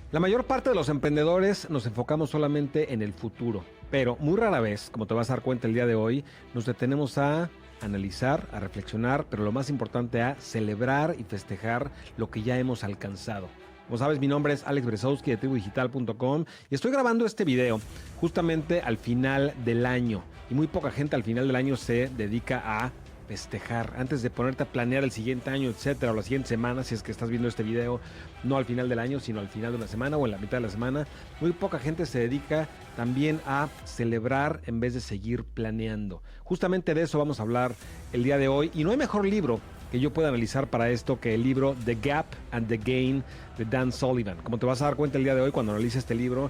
La mayor parte de los emprendedores nos enfocamos solamente en el futuro, pero muy rara vez, como te vas a dar cuenta el día de hoy, nos detenemos a analizar, a reflexionar, pero lo más importante a celebrar y festejar lo que ya hemos alcanzado. Como sabes, mi nombre es Alex Bresowski de tribudigital.com y estoy grabando este video justamente al final del año. Y muy poca gente al final del año se dedica a festejar, antes de ponerte a planear el siguiente año, etcétera, o la siguiente semana, si es que estás viendo este video, no al final del año, sino al final de una semana o en la mitad de la semana. Muy poca gente se dedica también a celebrar en vez de seguir planeando. Justamente de eso vamos a hablar el día de hoy, y no hay mejor libro que yo pueda analizar para esto que el libro The Gap and the Gain de Dan Sullivan. Como te vas a dar cuenta el día de hoy cuando analices este libro,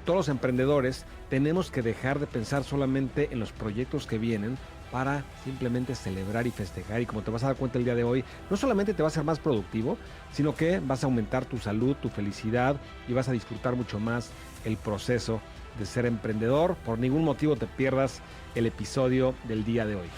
todos los emprendedores tenemos que dejar de pensar solamente en los proyectos que vienen para simplemente celebrar y festejar. Y como te vas a dar cuenta el día de hoy, no solamente te va a ser más productivo, sino que vas a aumentar tu salud, tu felicidad, y vas a disfrutar mucho más el proceso de ser emprendedor. Por ningún motivo te pierdas el episodio del día de hoy.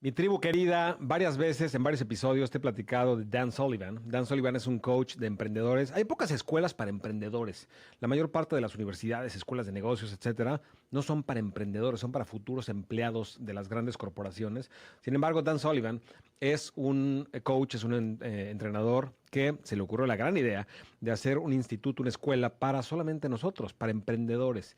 Mi tribu querida, varias veces en varios episodios te he platicado de Dan Sullivan. Dan Sullivan es un coach de emprendedores. Hay pocas escuelas para emprendedores. La mayor parte de las universidades, escuelas de negocios, etcétera, no son para emprendedores, son para futuros empleados de las grandes corporaciones. Sin embargo, Dan Sullivan es un coach, es un entrenador que se le ocurrió la gran idea de hacer un instituto, una escuela para solamente nosotros, para emprendedores.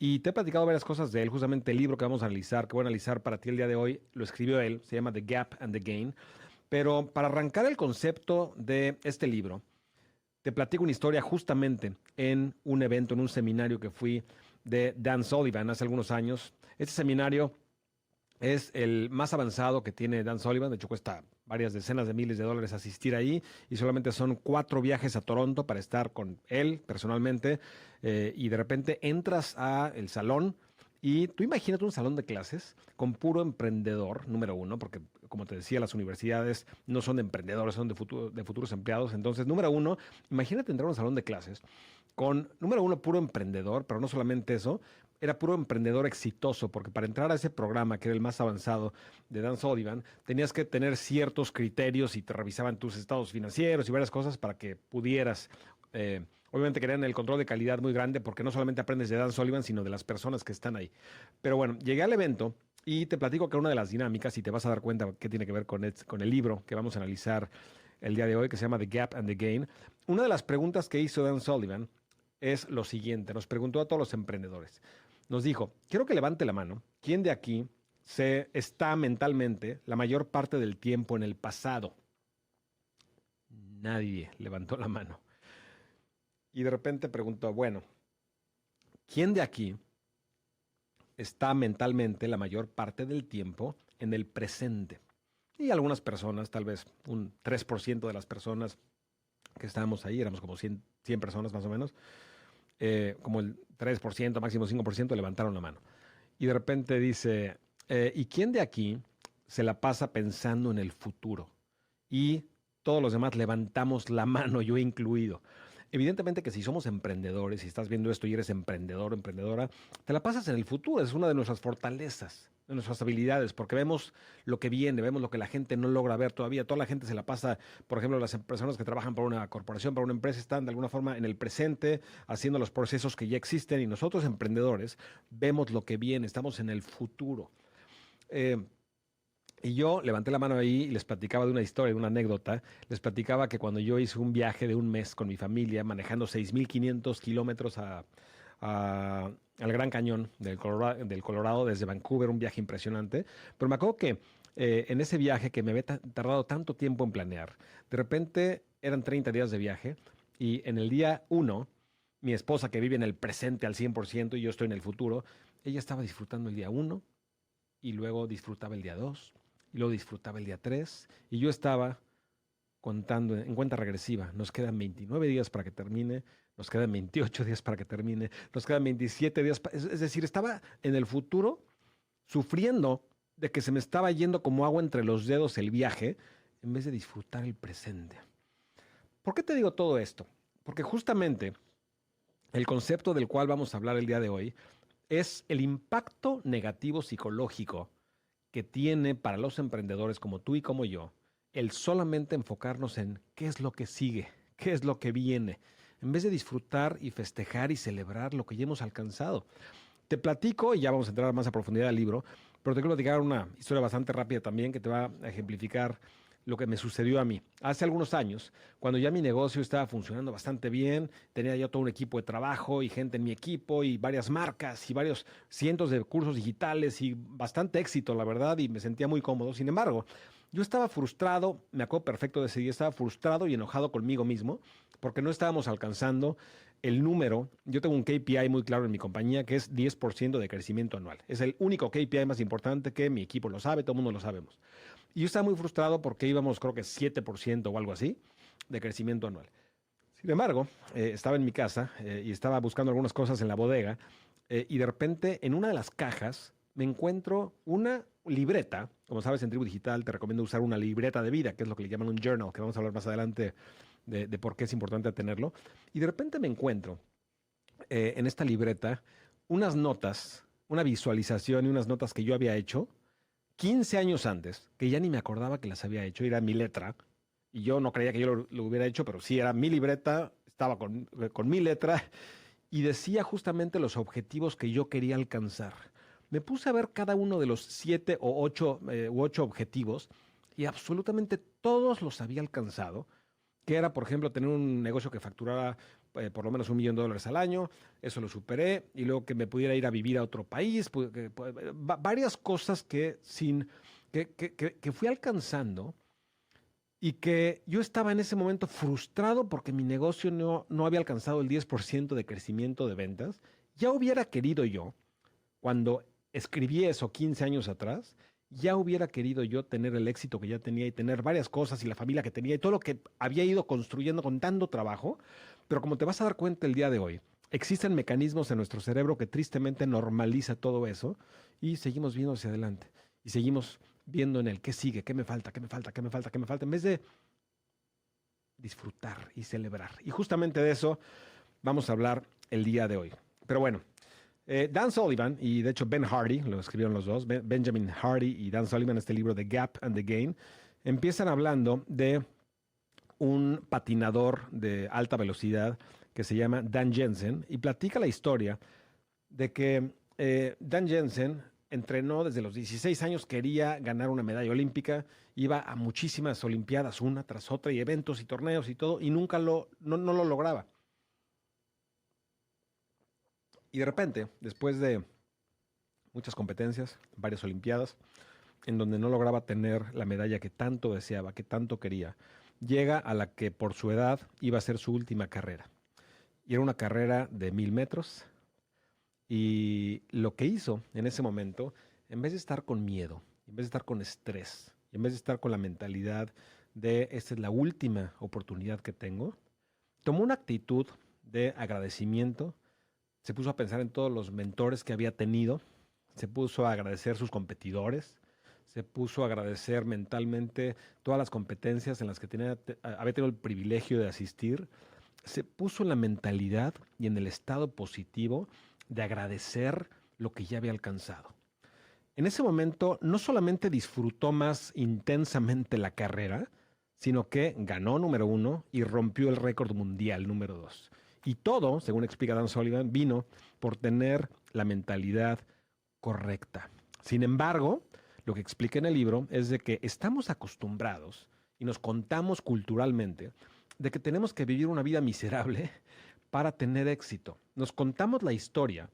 Y te he platicado varias cosas de él. Justamente el libro que vamos a analizar, que voy a analizar para ti el día de hoy, lo escribió él, se llama The Gap and the Gain. Pero para arrancar el concepto de este libro, te platico una historia justamente en un evento, en un seminario que fui de Dan Sullivan hace algunos años. Este seminario es el más avanzado que tiene Dan Sullivan. De hecho, cuesta varias decenas de miles de dólares asistir ahí, y solamente son 4 viajes a Toronto para estar con él personalmente. Y de repente entras a el salón y tú imagínate un salón de clases con puro emprendedor, número uno, porque como te decía, las universidades no son de emprendedores, son de futuros empleados. Entonces, número uno, imagínate entrar a un salón de clases con, número uno, puro emprendedor, pero no solamente eso, era puro emprendedor exitoso, porque para entrar a ese programa, que era el más avanzado de Dan Sullivan, tenías que tener ciertos criterios y te revisaban tus estados financieros y varias cosas para que pudieras. Obviamente querían el control de calidad muy grande, porque no solamente aprendes de Dan Sullivan, sino de las personas que están ahí. Pero bueno, llegué al evento y te platico que una de las dinámicas, y te vas a dar cuenta qué tiene que ver con el libro que vamos a analizar el día de hoy, que se llama The Gap and the Gain. Una de las preguntas que hizo Dan Sullivan es lo siguiente. Nos preguntó a todos los emprendedores. Nos dijo: quiero que levante la mano, ¿quién de aquí se está mentalmente la mayor parte del tiempo en el pasado? Nadie levantó la mano. Y de repente preguntó: bueno, ¿quién de aquí está mentalmente la mayor parte del tiempo en el presente? Y algunas personas, tal vez un 3% de las personas que estábamos ahí, éramos como 100 personas más o menos, como el 3%, máximo 5%, levantaron la mano. Y de repente dice: ¿y quién de aquí se la pasa pensando en el futuro? Y todos los demás levantamos la mano, yo incluido. Evidentemente que si somos emprendedores, si estás viendo esto y eres emprendedor o emprendedora, te la pasas en el futuro. Es una de nuestras fortalezas, de nuestras habilidades, porque vemos lo que viene, vemos lo que la gente no logra ver todavía. Toda la gente se la pasa, por ejemplo, las personas que trabajan para una corporación, para una empresa, están de alguna forma en el presente, haciendo los procesos que ya existen, y nosotros emprendedores vemos lo que viene, estamos en el futuro. Eh, y yo levanté la mano ahí y les platicaba de una historia, de una anécdota. Les platicaba que cuando yo hice un viaje de un mes con mi familia, manejando 6.500 kilómetros al Gran Cañón del Colorado desde Vancouver, un viaje impresionante. Pero me acuerdo que en ese viaje, que me había tardado tanto tiempo en planear, de repente eran 30 días de viaje, y en el día uno, mi esposa, que vive en el presente al 100% y yo estoy en el futuro, ella estaba disfrutando el día uno, y luego disfrutaba el día 2, y luego disfrutaba el día 3, y yo estaba contando en cuenta regresiva. Nos quedan 29 días para que termine, nos quedan 28 días para que termine, nos quedan 27 días. Es decir, estaba en el futuro sufriendo de que se me estaba yendo como agua entre los dedos el viaje, en vez de disfrutar el presente. ¿Por qué te digo todo esto? Porque justamente el concepto del cual vamos a hablar el día de hoy es el impacto negativo psicológico que tiene para los emprendedores como tú y como yo el solamente enfocarnos en qué es lo que sigue, qué es lo que viene, en vez de disfrutar y festejar y celebrar lo que ya hemos alcanzado. Te platico, y ya vamos a entrar más a profundidad al libro, pero te quiero platicar una historia bastante rápida también que te va a ejemplificar lo que me sucedió a mí. Hace algunos años, cuando ya mi negocio estaba funcionando bastante bien, tenía yo todo un equipo de trabajo y gente en mi equipo y varias marcas y varios cientos de cursos digitales y bastante éxito, la verdad, y me sentía muy cómodo. Sin embargo, yo estaba frustrado, me acuerdo perfecto de ese día, estaba frustrado y enojado conmigo mismo porque no estábamos alcanzando el número. Yo tengo un KPI muy claro en mi compañía que es 10% de crecimiento anual. Es el único KPI más importante que mi equipo lo sabe, todo el mundo lo sabemos. Y yo estaba muy frustrado porque íbamos, creo que 7% o algo así, de crecimiento anual. Sin embargo, estaba en mi casa y estaba buscando algunas cosas en la bodega y de repente en una de las cajas me encuentro una libreta. Como sabes, en Tribu Digital te recomiendo usar una libreta de vida, que es lo que le llaman un journal, que vamos a hablar más adelante de por qué es importante tenerlo. Y de repente me encuentro en esta libreta unas notas, una visualización y unas notas que yo había hecho 15 años antes, que ya ni me acordaba que las había hecho, era mi letra, y yo no creía que yo lo hubiera hecho, pero sí, era mi libreta, estaba con mi letra, y decía justamente los objetivos que yo quería alcanzar. Me puse a ver cada uno de los 7 u 8 objetivos, y absolutamente todos los había alcanzado, que era, por ejemplo, tener un negocio que facturara por lo menos $1 millón al año, eso lo superé, y luego que me pudiera ir a vivir a otro país, varias cosas que fui alcanzando y que yo estaba en ese momento frustrado porque mi negocio no había alcanzado el 10% de crecimiento de ventas. Ya hubiera querido yo, cuando escribí eso 15 años atrás, ya hubiera querido yo tener el éxito que ya tenía y tener varias cosas y la familia que tenía y todo lo que había ido construyendo con tanto trabajo. Pero como te vas a dar cuenta el día de hoy, existen mecanismos en nuestro cerebro que tristemente normaliza todo eso y seguimos viendo hacia adelante y seguimos viendo en el qué sigue, qué me falta, qué me falta, qué me falta, qué me falta, en vez de disfrutar y celebrar. Y justamente de eso vamos a hablar el día de hoy. Pero bueno, Dan Sullivan y de hecho Ben Hardy, lo escribieron los dos, Benjamin Hardy y Dan Sullivan, este libro The Gap and the Gain, empiezan hablando de un patinador de alta velocidad que se llama Dan Jensen y platica la historia de que Dan Jensen entrenó desde los 16 años, quería ganar una medalla olímpica, iba a muchísimas olimpiadas una tras otra y eventos y torneos y todo y nunca no lo lograba. Y de repente, después de muchas competencias, varias olimpiadas, en donde no lograba tener la medalla que tanto deseaba, que tanto quería, llega a la que por su edad iba a ser su última carrera. Y era una carrera de 1000 metros. Y lo que hizo en ese momento, en vez de estar con miedo, en vez de estar con estrés, en vez de estar con la mentalidad de esta es la última oportunidad que tengo, tomó una actitud de agradecimiento, se puso a pensar en todos los mentores que había tenido, se puso a agradecer sus competidores, se puso a agradecer mentalmente todas las competencias en las que había tenido el privilegio de asistir, se puso en la mentalidad y en el estado positivo de agradecer lo que ya había alcanzado. En ese momento no solamente disfrutó más intensamente la carrera, sino que ganó número 1 y rompió el récord mundial número 2. Y todo, según explica Dan Sullivan, vino por tener la mentalidad correcta. Sin embargo, lo que explica en el libro es de que estamos acostumbrados y nos contamos culturalmente de que tenemos que vivir una vida miserable para tener éxito. Nos contamos la historia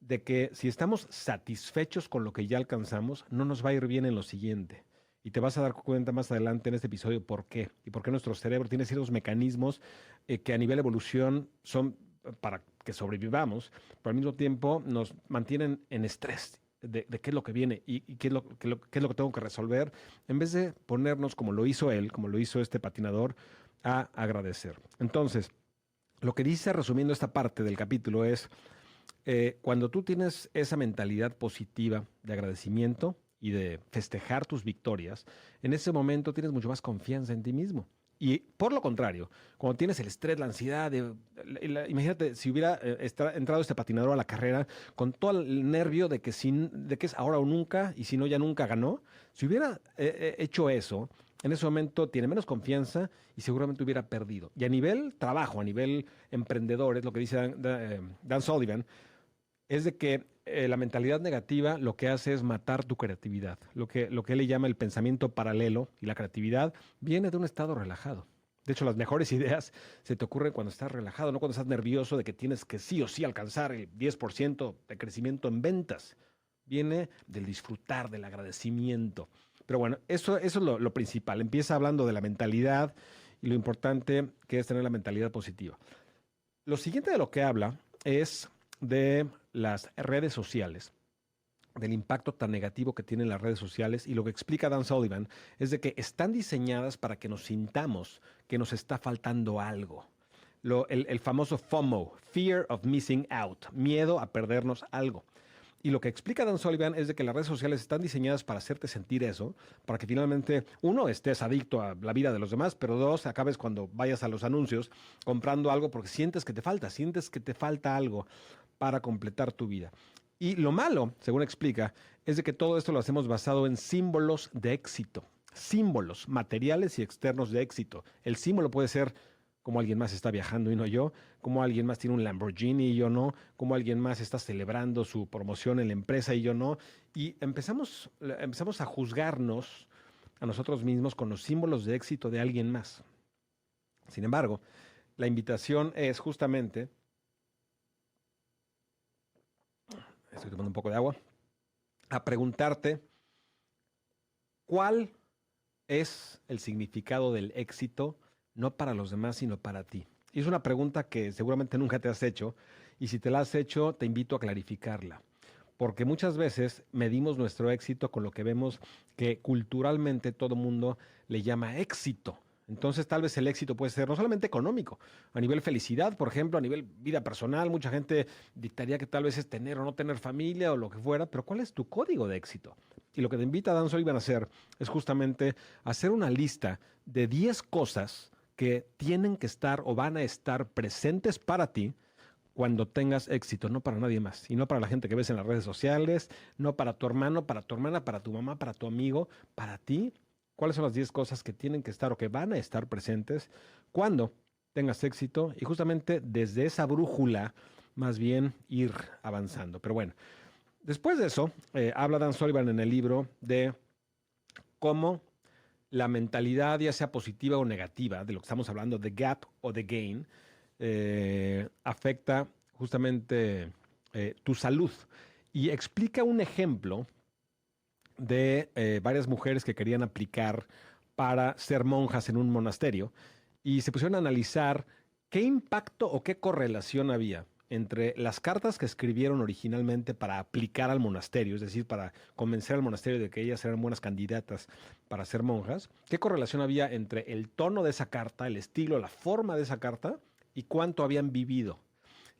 de que si estamos satisfechos con lo que ya alcanzamos, no nos va a ir bien en lo siguiente. Y te vas a dar cuenta más adelante en este episodio por qué. Y por qué nuestro cerebro tiene ciertos mecanismos que a nivel evolución son para que sobrevivamos, pero al mismo tiempo nos mantienen en estrés de qué es lo que viene y qué es qué es lo que tengo que resolver, en vez de ponernos como lo hizo él, como lo hizo este patinador, a agradecer. Entonces, lo que dice resumiendo esta parte del capítulo es, cuando tú tienes esa mentalidad positiva de agradecimiento y de festejar tus victorias, en ese momento tienes mucho más confianza en ti mismo. Y por lo contrario, cuando tienes el estrés, la ansiedad, imagínate si hubiera entrado este patinador a la carrera con todo el nervio de que, de que es ahora o nunca, y si no, ya nunca ganó. Si hubiera hecho eso, en ese momento tiene menos confianza y seguramente hubiera perdido. Y a nivel trabajo, a nivel emprendedor, es lo que dice Dan Sullivan, es de que la mentalidad negativa lo que hace es matar tu creatividad. Lo que él le llama el pensamiento paralelo y la creatividad viene de un estado relajado. De hecho, las mejores ideas se te ocurren cuando estás relajado, no cuando estás nervioso de que tienes que sí o sí alcanzar el 10% de crecimiento en ventas. Viene del disfrutar, del agradecimiento. Pero bueno, eso es lo principal. Empieza hablando de la mentalidad y lo importante que es tener la mentalidad positiva. Lo siguiente de lo que habla es de las redes sociales, del impacto tan negativo que tienen las redes sociales, y lo que explica Dan Sullivan es de que están diseñadas para que nos sintamos que nos está faltando algo. El famoso FOMO, Fear of Missing Out, miedo a perdernos algo. Y lo que explica Dan Sullivan es de que las redes sociales están diseñadas para hacerte sentir eso, para que finalmente, uno, estés adicto a la vida de los demás, pero dos, acabes cuando vayas a los anuncios comprando algo porque sientes que te falta algo para completar tu vida. Y lo malo, según explica, es de que todo esto lo hacemos basado en símbolos de éxito, símbolos materiales y externos de éxito. El símbolo puede ser como alguien más está viajando y no yo, como alguien más tiene un Lamborghini y yo no, como alguien más está celebrando su promoción en la empresa y yo no. Y empezamos a juzgarnos a nosotros mismos con los símbolos de éxito de alguien más. Sin embargo, la invitación es justamente, estoy tomando un poco de agua, a preguntarte cuál es el significado del éxito, no para los demás, sino para ti. Y es una pregunta que seguramente nunca te has hecho, y si te la has hecho, te invito a clarificarla. Porque muchas veces medimos nuestro éxito con lo que vemos que culturalmente todo mundo le llama éxito. Entonces tal vez el éxito puede ser no solamente económico, a nivel felicidad, por ejemplo, a nivel vida personal, mucha gente dictaría que tal vez es tener o no tener familia o lo que fuera, pero ¿cuál es tu código de éxito? Y lo que te invita Dan Sullivan a hacer es justamente hacer una lista de 10 cosas que tienen que estar o van a estar presentes para ti cuando tengas éxito, no para nadie más, y no para la gente que ves en las redes sociales, no para tu hermano, para tu hermana, para tu mamá, para tu amigo, para ti. ¿Cuáles son las 10 cosas que tienen que estar o que van a estar presentes cuando tengas éxito? Y justamente desde esa brújula, más bien ir avanzando. Pero bueno, después de eso, habla Dan Sullivan en el libro de cómo la mentalidad, ya sea positiva o negativa, de lo que estamos hablando, de gap o de gain, afecta justamente tu salud. Y explica un ejemplo de varias mujeres que querían aplicar para ser monjas en un monasterio y se pusieron a analizar qué impacto o qué correlación había entre las cartas que escribieron originalmente para aplicar al monasterio, es decir, para convencer al monasterio de que ellas eran buenas candidatas para ser monjas, qué correlación había entre el tono de esa carta, el estilo, la forma de esa carta y cuánto habían vivido.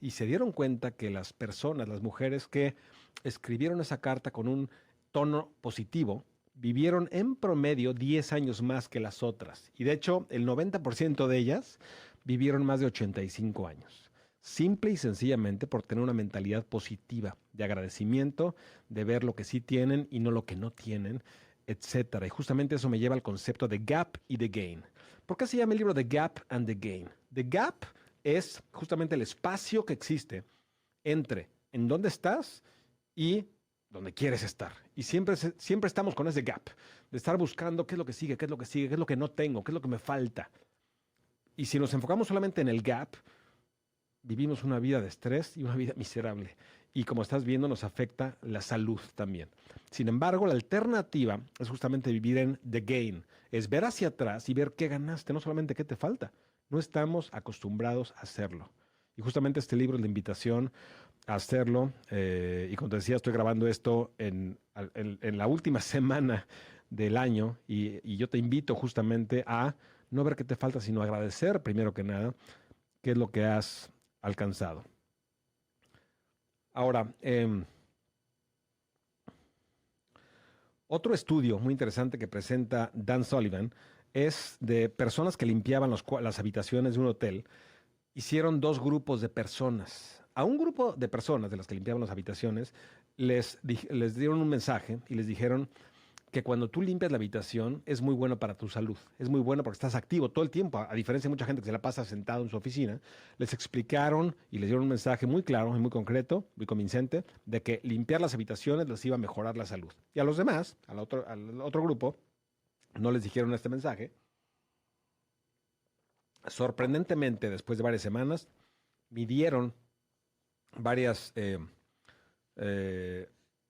Y se dieron cuenta que las personas, las mujeres que escribieron esa carta con un tono positivo, vivieron en promedio 10 años más que las otras. Y de hecho, el 90% de ellas vivieron más de 85 años. Simple y sencillamente por tener una mentalidad positiva, de agradecimiento, de ver lo que sí tienen y no lo que no tienen, etcétera. Y justamente eso me lleva al concepto de gap y de gain. ¿Por qué se llama el libro The Gap and the Gain? The gap es justamente el espacio que existe entre en dónde estás y donde quieres estar. Y siempre estamos con ese gap, de estar buscando qué es lo que sigue, qué es lo que sigue, qué es lo que no tengo, qué es lo que me falta. Y si nos enfocamos solamente en el gap, vivimos una vida de estrés y una vida miserable. Y como estás viendo, nos afecta la salud también. Sin embargo, la alternativa es justamente vivir en the gain. Es ver hacia atrás y ver qué ganaste, no solamente qué te falta. No estamos acostumbrados a hacerlo. Y justamente este libro es la invitación a hacerlo. Y como te decía, estoy grabando esto en la última semana del año y yo te invito justamente a no ver qué te falta, sino agradecer primero que nada qué es lo que has alcanzado. Ahora, Otro estudio muy interesante que presenta Dan Sullivan es de personas que limpiaban las habitaciones de un hotel. Hicieron dos grupos de personas. A un grupo de personas de las que limpiaban las habitaciones les dieron un mensaje y les dijeron que cuando tú limpias la habitación es muy bueno para tu salud. Es muy bueno porque estás activo todo el tiempo, a diferencia de mucha gente que se la pasa sentado en su oficina. Les explicaron y les dieron un mensaje muy claro y muy concreto, muy convincente, de que limpiar las habitaciones les iba a mejorar la salud. Y a los demás, al otro grupo, no les dijeron este mensaje. Sorprendentemente, después de varias semanas, midieron varias eh,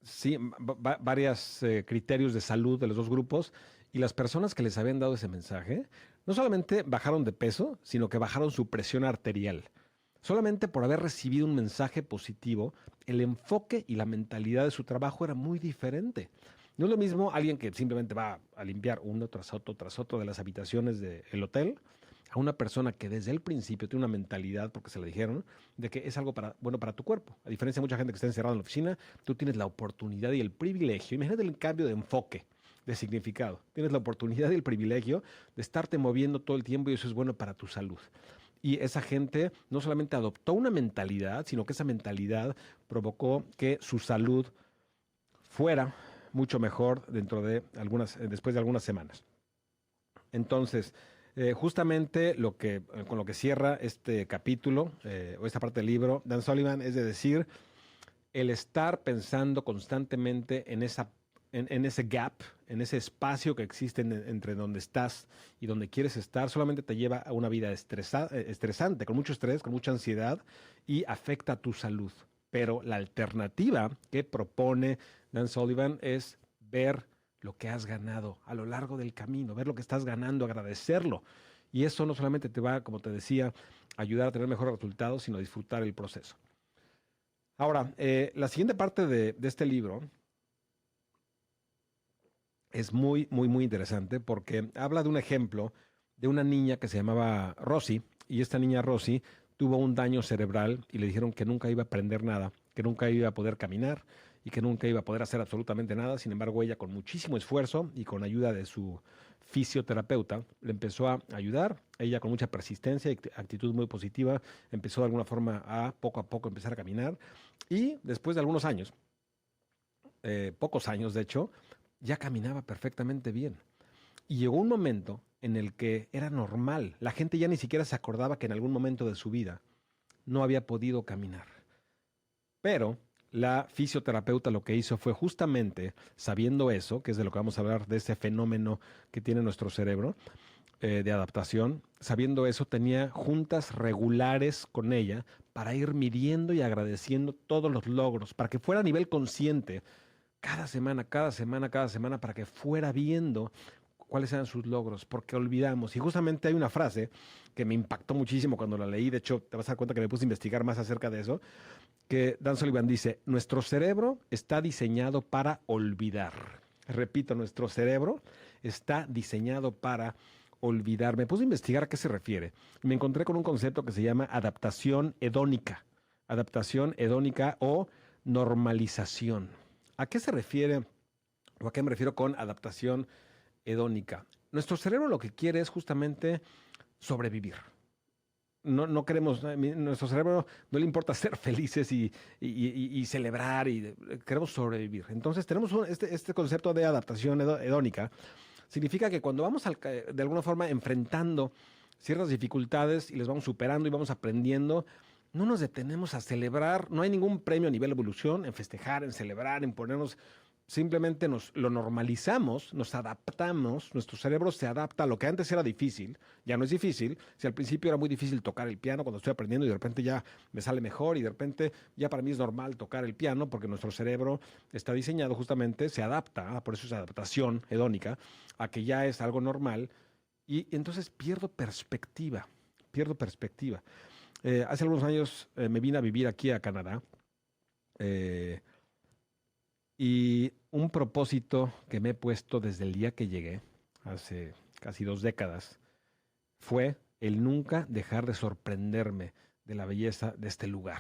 sí, varios criterios de salud de los dos grupos y las personas que les habían dado ese mensaje no solamente bajaron de peso, sino que bajaron su presión arterial. Solamente por haber recibido un mensaje positivo, el enfoque y la mentalidad de su trabajo era muy diferente. No es lo mismo alguien que simplemente va a limpiar uno tras otro de las habitaciones del hotel, a una persona que desde el principio tiene una mentalidad, porque se le dijeron, de que es algo bueno para tu cuerpo. A diferencia de mucha gente que está encerrada en la oficina, tú tienes la oportunidad y el privilegio. Imagínate el cambio de enfoque, de significado. Tienes la oportunidad y el privilegio de estarte moviendo todo el tiempo y eso es bueno para tu salud. Y esa gente no solamente adoptó una mentalidad, sino que esa mentalidad provocó que su salud fuera mucho mejor después de algunas semanas. Entonces, justamente con lo que cierra este capítulo o esta parte del libro, Dan Sullivan, es de decir, el estar pensando constantemente en ese gap, en ese espacio que existe entre donde estás y donde quieres estar, solamente te lleva a una vida estresante, con mucho estrés, con mucha ansiedad y afecta a tu salud. Pero la alternativa que propone Dan Sullivan es ver lo que has ganado a lo largo del camino, ver lo que estás ganando, agradecerlo. Y eso no solamente te va, como te decía, a ayudar a tener mejores resultados, sino a disfrutar el proceso. Ahora, la siguiente parte de este libro es muy, muy, muy interesante porque habla de un ejemplo de una niña que se llamaba Rosie, y esta niña Rosie tuvo un daño cerebral y le dijeron que nunca iba a aprender nada, que nunca iba a poder caminar y que nunca iba a poder hacer absolutamente nada. Sin embargo, ella con muchísimo esfuerzo y con ayuda de su fisioterapeuta le empezó a ayudar. Ella con mucha persistencia y actitud muy positiva empezó de alguna forma a poco empezar a caminar y después de algunos años, pocos años de hecho, ya caminaba perfectamente bien. Y llegó un momento en el que era normal. La gente ya ni siquiera se acordaba que en algún momento de su vida no había podido caminar. Pero la fisioterapeuta lo que hizo fue justamente, sabiendo eso, que es de lo que vamos a hablar, de ese fenómeno que tiene nuestro cerebro de adaptación, sabiendo eso, tenía juntas regulares con ella para ir midiendo y agradeciendo todos los logros, para que fuera a nivel consciente cada semana, cada semana, cada semana, para que fuera viendo cuáles eran sus logros, porque olvidamos. Y justamente hay una frase que me impactó muchísimo cuando la leí, de hecho te vas a dar cuenta que me puse a investigar más acerca de eso, que Dan Sullivan dice, nuestro cerebro está diseñado para olvidar. Repito, nuestro cerebro está diseñado para olvidar. Me puse a investigar a qué se refiere y me encontré con un concepto que se llama adaptación hedónica. Adaptación hedónica o normalización. ¿A qué se refiere o a qué me refiero con adaptación hedónica? Nuestro cerebro lo que quiere es justamente sobrevivir. No queremos, nuestro cerebro no le importa ser felices y celebrar, queremos sobrevivir. Entonces tenemos este concepto de adaptación hedónica. Significa que cuando vamos de alguna forma enfrentando ciertas dificultades y les vamos superando y vamos aprendiendo, no nos detenemos a celebrar, no hay ningún premio a nivel evolución en festejar, en celebrar, en ponernos. Simplemente lo normalizamos, nos adaptamos, nuestro cerebro se adapta a lo que antes era difícil, ya no es difícil. Si al principio era muy difícil tocar el piano cuando estoy aprendiendo y de repente ya me sale mejor y de repente ya para mí es normal tocar el piano porque nuestro cerebro está diseñado justamente, se adapta, por eso es adaptación hedónica, a que ya es algo normal y entonces pierdo perspectiva, pierdo perspectiva. Hace algunos años me vine a vivir aquí a Canadá. Y un propósito que me he puesto desde el día que llegué, hace casi 2 décadas, fue el nunca dejar de sorprenderme de la belleza de este lugar,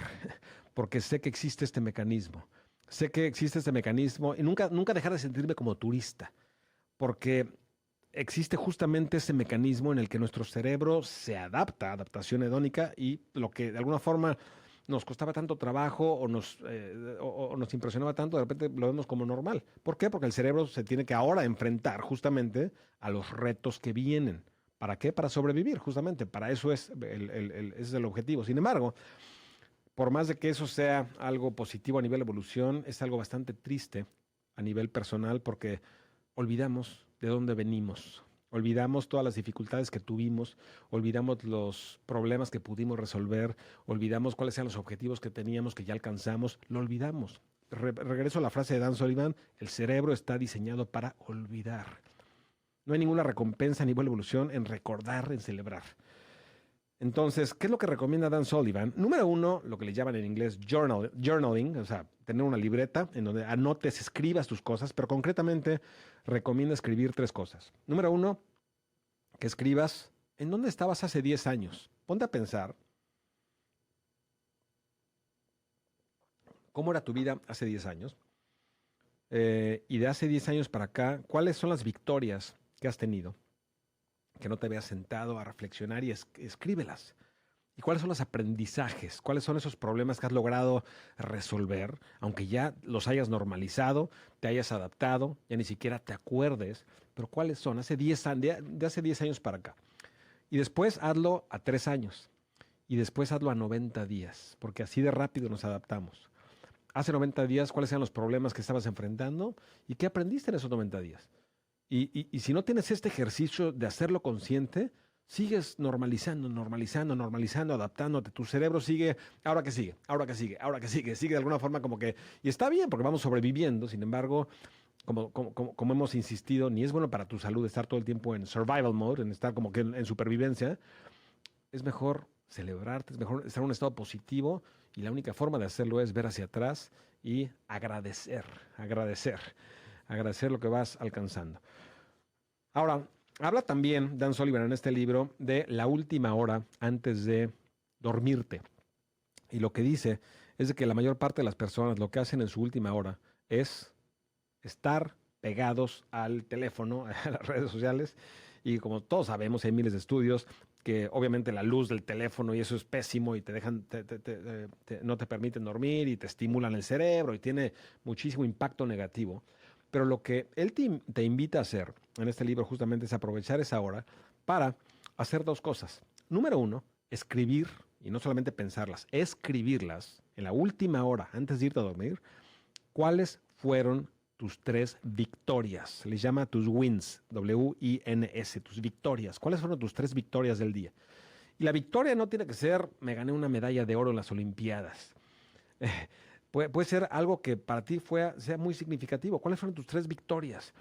porque sé que existe este mecanismo, sé que existe este mecanismo y nunca dejar de sentirme como turista, porque existe justamente ese mecanismo en el que nuestro cerebro se adapta, adaptación hedónica, y lo que de alguna forma nos costaba tanto trabajo o nos impresionaba tanto, de repente lo vemos como normal. ¿Por qué? Porque el cerebro se tiene que ahora enfrentar justamente a los retos que vienen. ¿Para qué? Para sobrevivir, justamente. Para eso es ese es el objetivo. Sin embargo, por más de que eso sea algo positivo a nivel evolución, es algo bastante triste a nivel personal porque olvidamos de dónde venimos, olvidamos todas las dificultades que tuvimos, olvidamos los problemas que pudimos resolver, olvidamos cuáles eran los objetivos que teníamos que ya alcanzamos, lo olvidamos. Regreso a la frase de Dan Sullivan, el cerebro está diseñado para olvidar. No hay ninguna recompensa a nivel evolución en recordar, en celebrar. Entonces, ¿qué es lo que recomienda Dan Sullivan? Número uno, lo que le llaman en inglés journaling, o sea, tener una libreta en donde anotes, escribas tus cosas, pero concretamente recomienda escribir tres cosas. Número uno, que escribas en dónde estabas hace 10 años. Ponte a pensar cómo era tu vida hace 10 años y de hace 10 años para acá, cuáles son las victorias que has tenido, que no te habías sentado a reflexionar y escríbelas. ¿Y cuáles son los aprendizajes? ¿Cuáles son esos problemas que has logrado resolver, aunque ya los hayas normalizado, te hayas adaptado, ya ni siquiera te acuerdes? Pero ¿cuáles son? De hace 10 años para acá. Y después hazlo a 3 años. Y después hazlo a 90 días, porque así de rápido nos adaptamos. Hace 90 días, ¿cuáles eran los problemas que estabas enfrentando? ¿Y qué aprendiste en esos 90 días? Y si no tienes este ejercicio de hacerlo consciente, sigues normalizando, normalizando, normalizando, adaptándote. Tu cerebro sigue, ahora que sigue, ahora que sigue, ahora que sigue, sigue de alguna forma como que, y está bien porque vamos sobreviviendo, sin embargo, como hemos insistido, ni es bueno para tu salud estar todo el tiempo en survival mode, en estar como que en supervivencia. Es mejor celebrarte, es mejor estar en un estado positivo y la única forma de hacerlo es ver hacia atrás y agradecer lo que vas alcanzando. Ahora, habla también Dan Sullivan en este libro de la última hora antes de dormirte. Y lo que dice es de que la mayor parte de las personas lo que hacen en su última hora es estar pegados al teléfono, a las redes sociales. Y como todos sabemos, hay miles de estudios que obviamente la luz del teléfono y eso es pésimo y te dejan, no te permiten dormir y te estimulan el cerebro y tiene muchísimo impacto negativo. Pero lo que él te invita a hacer en este libro justamente es aprovechar esa hora para hacer dos cosas. Número uno, escribir, y no solamente pensarlas, escribirlas en la última hora antes de irte a dormir, cuáles fueron tus tres victorias. Les llama tus wins, W-I-N-S, tus victorias. ¿Cuáles fueron tus tres victorias del día? Y la victoria no tiene que ser, me gané una medalla de oro en las Olimpiadas. Puede ser algo que para ti sea muy significativo. ¿Cuáles fueron tus tres victorias?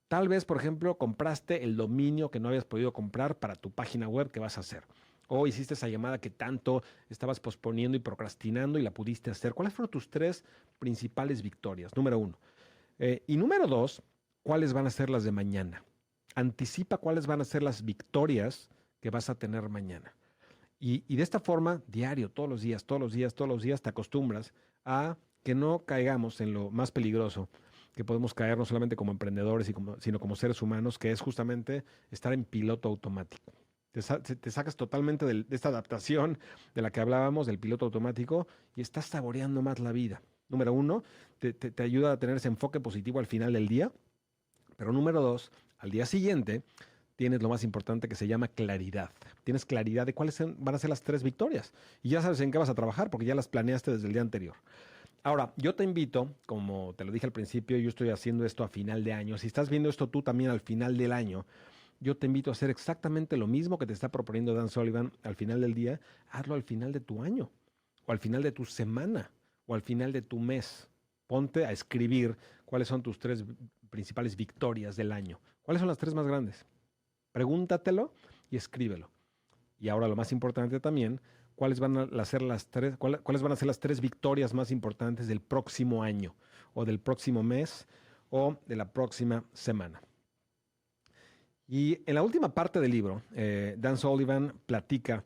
Tal vez, por ejemplo, compraste el dominio que no habías podido comprar para tu página web que vas a hacer. O hiciste esa llamada que tanto estabas posponiendo y procrastinando y la pudiste hacer. ¿Cuáles fueron tus tres principales victorias? Número uno. Y número dos, ¿cuáles van a ser las de mañana? Anticipa cuáles van a ser las victorias que vas a tener mañana. Y de esta forma, diario, todos los días, todos los días, todos los días, te acostumbras a que no caigamos en lo más peligroso que podemos caer no solamente como emprendedores, sino como seres humanos, que es justamente estar en piloto automático. Te sacas totalmente de esta adaptación de la que hablábamos, del piloto automático, y estás saboreando más la vida. Número uno, te ayuda a tener ese enfoque positivo al final del día. Pero número dos, al día siguiente tienes lo más importante que se llama claridad. Tienes claridad de cuáles van a ser las tres victorias. Y ya sabes en qué vas a trabajar porque ya las planeaste desde el día anterior. Ahora, yo te invito, como te lo dije al principio, yo estoy haciendo esto a final de año. Si estás viendo esto tú también al final del año, yo te invito a hacer exactamente lo mismo que te está proponiendo Dan Sullivan al final del día. Hazlo al final de tu año, o al final de tu semana, o al final de tu mes. Ponte a escribir cuáles son tus tres principales victorias del año. ¿Cuáles son las tres más grandes? Pregúntatelo y escríbelo. Y ahora lo más importante también, ¿cuáles van a ser cuáles van a ser las tres victorias más importantes del próximo año, o del próximo mes, o de la próxima semana? Y en la última parte del libro, Dan Sullivan platica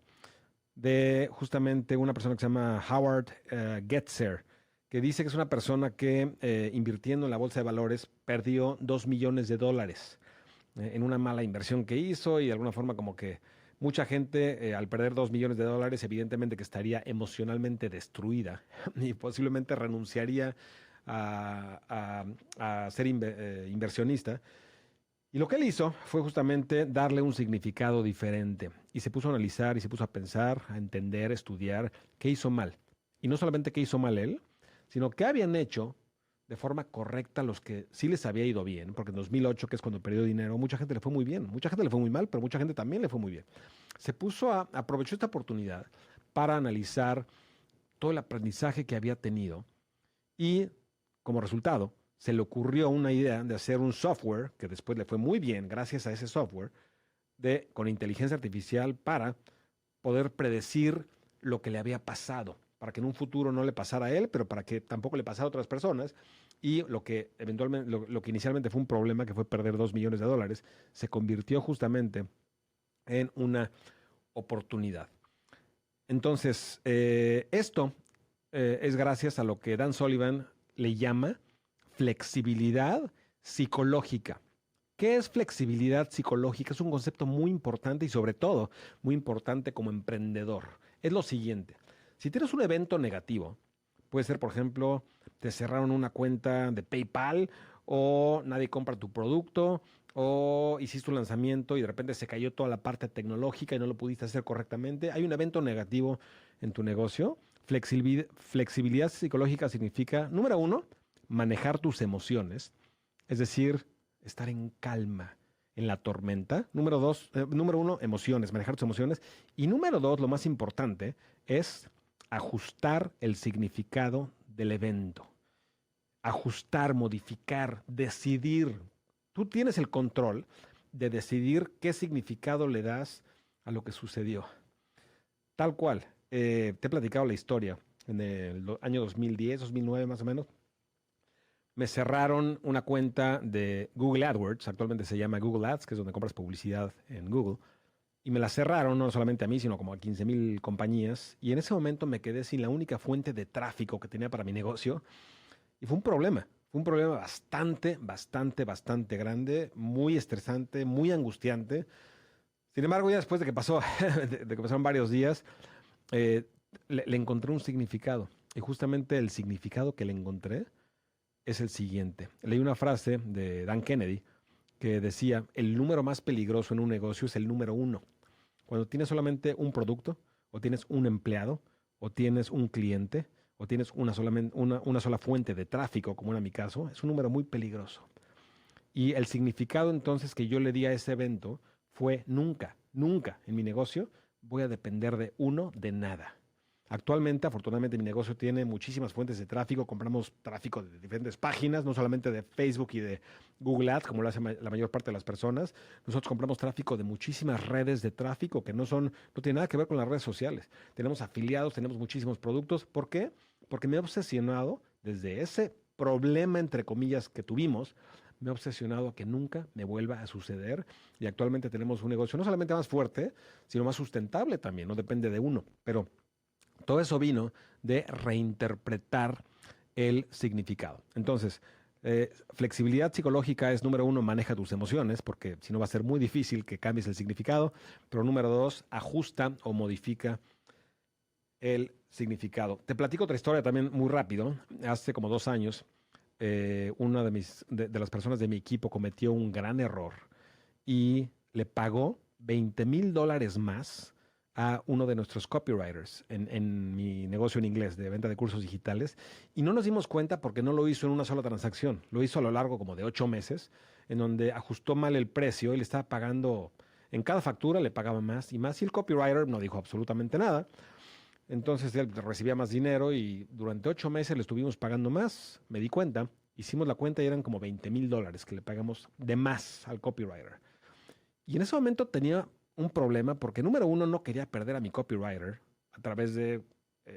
de justamente una persona que se llama Howard Getzer, que dice que es una persona que invirtiendo en la bolsa de valores perdió $2 millones en una mala inversión que hizo y de alguna forma como que mucha gente al perder $2 millones evidentemente que estaría emocionalmente destruida y posiblemente renunciaría a ser inversionista. Y lo que él hizo fue justamente darle un significado diferente y se puso a analizar y se puso a pensar, a entender, a estudiar qué hizo mal. Y no solamente qué hizo mal él, sino qué habían hecho de forma correcta los que sí les había ido bien, porque en 2008, que es cuando perdió dinero, mucha gente le fue muy bien, mucha gente le fue muy mal, pero mucha gente también le fue muy bien. Aprovechó esta oportunidad para analizar todo el aprendizaje que había tenido y como resultado se le ocurrió una idea de hacer un software que después le fue muy bien gracias a ese software con inteligencia artificial para poder predecir lo que le había pasado, para que en un futuro no le pasara a él, pero para que tampoco le pasara a otras personas. Y lo que eventualmente, lo que inicialmente fue un problema, que fue perder $2 millones, se convirtió justamente en una oportunidad. Entonces, esto es gracias a lo que Dan Sullivan le llama flexibilidad psicológica. ¿Qué es flexibilidad psicológica? Es un concepto muy importante y sobre todo muy importante como emprendedor. Es lo siguiente, si tienes un evento negativo, puede ser, por ejemplo, te cerraron una cuenta de PayPal o nadie compra tu producto o hiciste un lanzamiento y de repente se cayó toda la parte tecnológica y no lo pudiste hacer correctamente. Hay un evento negativo en tu negocio. Flexibilidad psicológica significa, número uno, manejar tus emociones, es decir, estar en calma en la tormenta. Número uno, emociones, manejar tus emociones. Y número dos, lo más importante, es ajustar el significado del evento. Ajustar, modificar, decidir. Tú tienes el control de decidir qué significado le das a lo que sucedió. Tal cual. Te he platicado la historia. En el año 2010, 2009 más o menos, me cerraron una cuenta de Google AdWords, actualmente se llama Google Ads, que es donde compras publicidad en Google, y me la cerraron no solamente a mí, sino como a 15,000 compañías, y en ese momento me quedé sin la única fuente de tráfico que tenía para mi negocio, y fue un problema bastante grande, muy estresante, muy angustiante. Sin embargo, ya después de que pasó, de que pasaron varios días, eh, le encontré un significado, y justamente el significado que le encontré es el siguiente. Leí una frase de Dan Kennedy que decía, el número más peligroso en un negocio es el número uno. Cuando tienes solamente un producto, o tienes un empleado, o tienes un cliente, o tienes una sola fuente de tráfico, como era mi caso, es un número muy peligroso. Y el significado entonces que yo le di a ese evento fue nunca en mi negocio voy a depender de uno de nada. Actualmente, afortunadamente, mi negocio tiene muchísimas fuentes de tráfico. Compramos tráfico de diferentes páginas, no solamente de Facebook y de Google Ads, como lo hace la mayor parte de las personas. Nosotros compramos tráfico de muchísimas redes de tráfico que no tienen nada que ver con las redes sociales. Tenemos afiliados, tenemos muchísimos productos. ¿Por qué? Porque me he obsesionado desde ese problema, entre comillas, que tuvimos. Me he obsesionado a que nunca me vuelva a suceder y actualmente tenemos un negocio no solamente más fuerte, sino más sustentable también, no depende de uno, pero todo eso vino de reinterpretar el significado. Entonces, flexibilidad psicológica es número uno, maneja tus emociones, porque si no va a ser muy difícil que cambies el significado, pero número dos, ajusta o modifica el significado. Te platico otra historia también muy rápido. Hace como 2 años, una de las personas de mi equipo cometió un gran error y le pagó $20,000 más a uno de nuestros copywriters en mi negocio en inglés de venta de cursos digitales y no nos dimos cuenta porque no lo hizo en una sola transacción, lo hizo a lo largo como de 8 meses, en donde ajustó mal el precio y le estaba pagando, en cada factura le pagaba más y más y el copywriter no dijo absolutamente nada. Entonces él recibía más dinero y durante 8 meses le estuvimos pagando más. Me di cuenta, hicimos la cuenta y eran como $20,000 que le pagamos de más al copywriter. Y en ese momento tenía un problema porque, número uno, no quería perder a mi copywriter a través de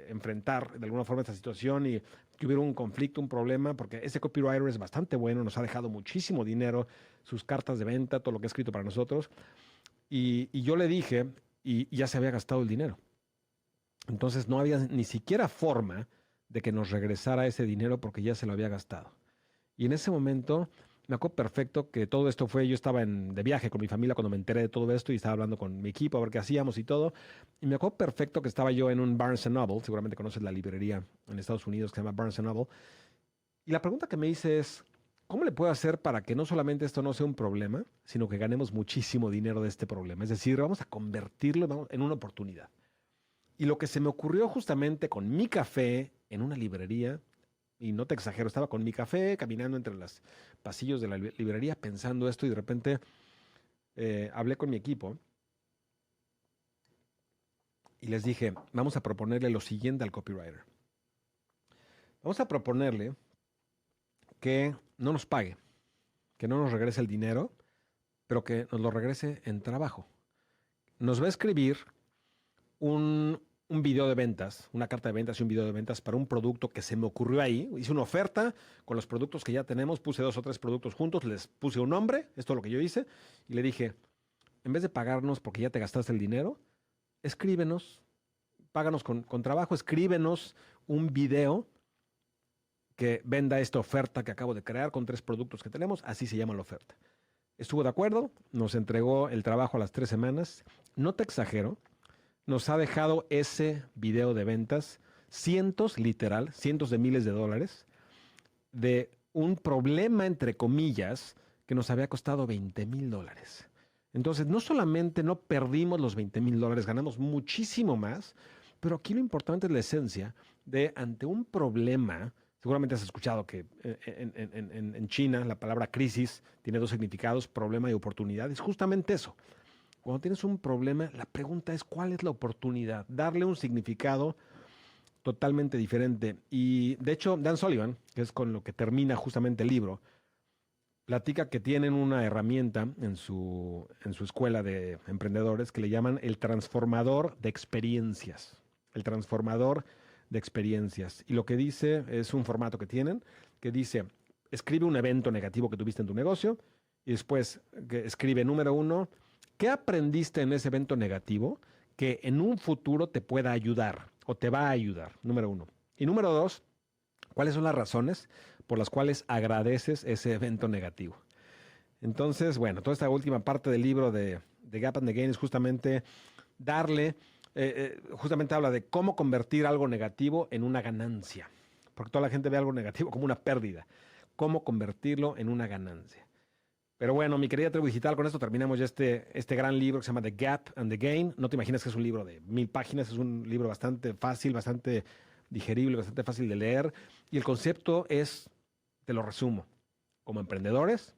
enfrentar de alguna forma esta situación y que hubiera un conflicto, un problema, porque ese copywriter es bastante bueno, nos ha dejado muchísimo dinero, sus cartas de venta, todo lo que ha escrito para nosotros. Y yo le dije, y ya se había gastado el dinero. Entonces no había ni siquiera forma de que nos regresara ese dinero porque ya se lo había gastado. Y en ese momento me acuerdo perfecto que todo esto fue, yo estaba de viaje con mi familia cuando me enteré de todo esto y estaba hablando con mi equipo a ver qué hacíamos y todo. Y me acuerdo perfecto que estaba yo en un Barnes Noble, seguramente conoces la librería en Estados Unidos que se llama Barnes Noble. Y la pregunta que me hice es, ¿cómo le puedo hacer para que no solamente esto no sea un problema, sino que ganemos muchísimo dinero de este problema? Es decir, vamos a convertirlo en una oportunidad. Y lo que se me ocurrió justamente con mi café en una librería, y no te exagero, estaba con mi café caminando entre los pasillos de la librería pensando esto y de repente hablé con mi equipo y les dije, vamos a proponerle lo siguiente al copywriter. Vamos a proponerle que no nos pague, que no nos regrese el dinero, pero que nos lo regrese en trabajo. Nos va a escribir un video de ventas, una carta de ventas y un video de ventas para un producto que se me ocurrió ahí. Hice una oferta con los productos que ya tenemos, puse 2 o 3 productos juntos, les puse un nombre, esto es lo que yo hice, y le dije, en vez de pagarnos porque ya te gastaste el dinero, escríbenos, páganos con trabajo, escríbenos un video que venda esta oferta que acabo de crear con 3 productos que tenemos, así se llama la oferta. Estuvo de acuerdo, nos entregó el trabajo a las 3 semanas, no te exagero, nos ha dejado ese video de ventas cientos, literal, cientos de miles de dólares de un problema, entre comillas, que nos había costado $20,000. Entonces, no solamente no perdimos los $20,000, ganamos muchísimo más, pero aquí lo importante es la esencia de ante un problema. Seguramente has escuchado que en China la palabra crisis tiene 2 significados, problema y oportunidad. Es justamente eso. Cuando tienes un problema, la pregunta es ¿cuál es la oportunidad? Darle un significado totalmente diferente. Y de hecho, Dan Sullivan, que es con lo que termina justamente el libro, platica que tienen una herramienta en su escuela de emprendedores que le llaman el transformador de experiencias. El transformador de experiencias. Y lo que dice es un formato que tienen, que dice, escribe un evento negativo que tuviste en tu negocio y después escribe número 1, ¿qué aprendiste en ese evento negativo que en un futuro te pueda ayudar o te va a ayudar? Número 1. Y número 2, ¿cuáles son las razones por las cuales agradeces ese evento negativo? Entonces, bueno, toda esta última parte del libro de Gap and the Gain es justamente darle, justamente habla de cómo convertir algo negativo en una ganancia. Porque toda la gente ve algo negativo como una pérdida. Cómo convertirlo en una ganancia. Pero bueno, mi querida tribu digital, con esto terminamos ya este gran libro que se llama The Gap and the Gain. No te imaginas que es un libro de 1000 páginas, es un libro bastante fácil, bastante digerible, bastante fácil de leer. Y el concepto es, te lo resumo, como emprendedores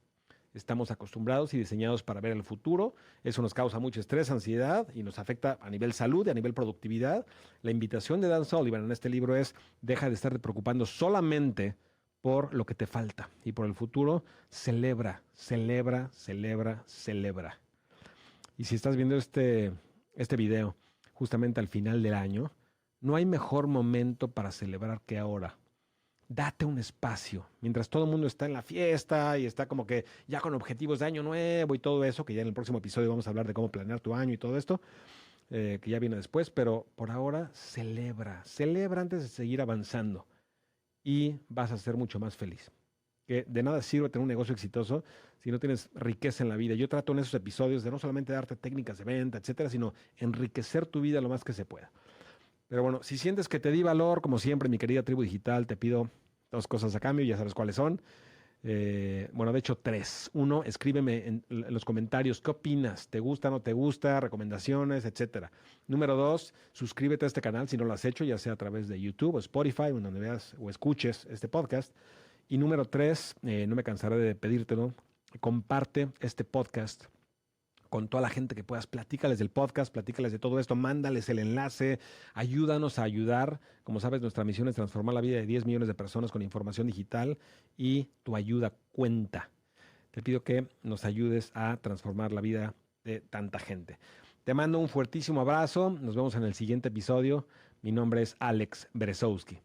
estamos acostumbrados y diseñados para ver el futuro. Eso nos causa mucho estrés, ansiedad y nos afecta a nivel salud y a nivel productividad. La invitación de Dan Sullivan en este libro es, deja de estarte preocupando solamente por lo que te falta y por el futuro, celebra, celebra, celebra, celebra. Y si estás viendo este video justamente al final del año, no hay mejor momento para celebrar que ahora. Date un espacio. Mientras todo el mundo está en la fiesta y está como que ya con objetivos de año nuevo y todo eso, que ya en el próximo episodio vamos a hablar de cómo planear tu año y todo esto, que ya viene después, pero por ahora celebra, celebra antes de seguir avanzando y vas a ser mucho más feliz. Que de nada sirve tener un negocio exitoso si no tienes riqueza en la vida. Yo trato en esos episodios de no solamente darte técnicas de venta, etcétera, sino enriquecer tu vida lo más que se pueda. Pero bueno, si sientes que te di valor, como siempre, mi querida tribu digital, te pido 2 cosas a cambio, ya sabes cuáles son. Bueno, de hecho 3. 1, escríbeme en los comentarios qué opinas, te gusta, no te gusta, recomendaciones, etcétera. Número 2, suscríbete a este canal si no lo has hecho, ya sea a través de YouTube o Spotify, en donde veas o escuches este podcast. Y número 3, no me cansaré de pedírtelo, comparte este podcast con toda la gente que puedas, platícales del podcast, platícales de todo esto, mándales el enlace, ayúdanos a ayudar. Como sabes, nuestra misión es transformar la vida de 10 millones de personas con información digital y tu ayuda cuenta. Te pido que nos ayudes a transformar la vida de tanta gente. Te mando un fuertísimo abrazo, nos vemos en el siguiente episodio. Mi nombre es Alex Berezowski.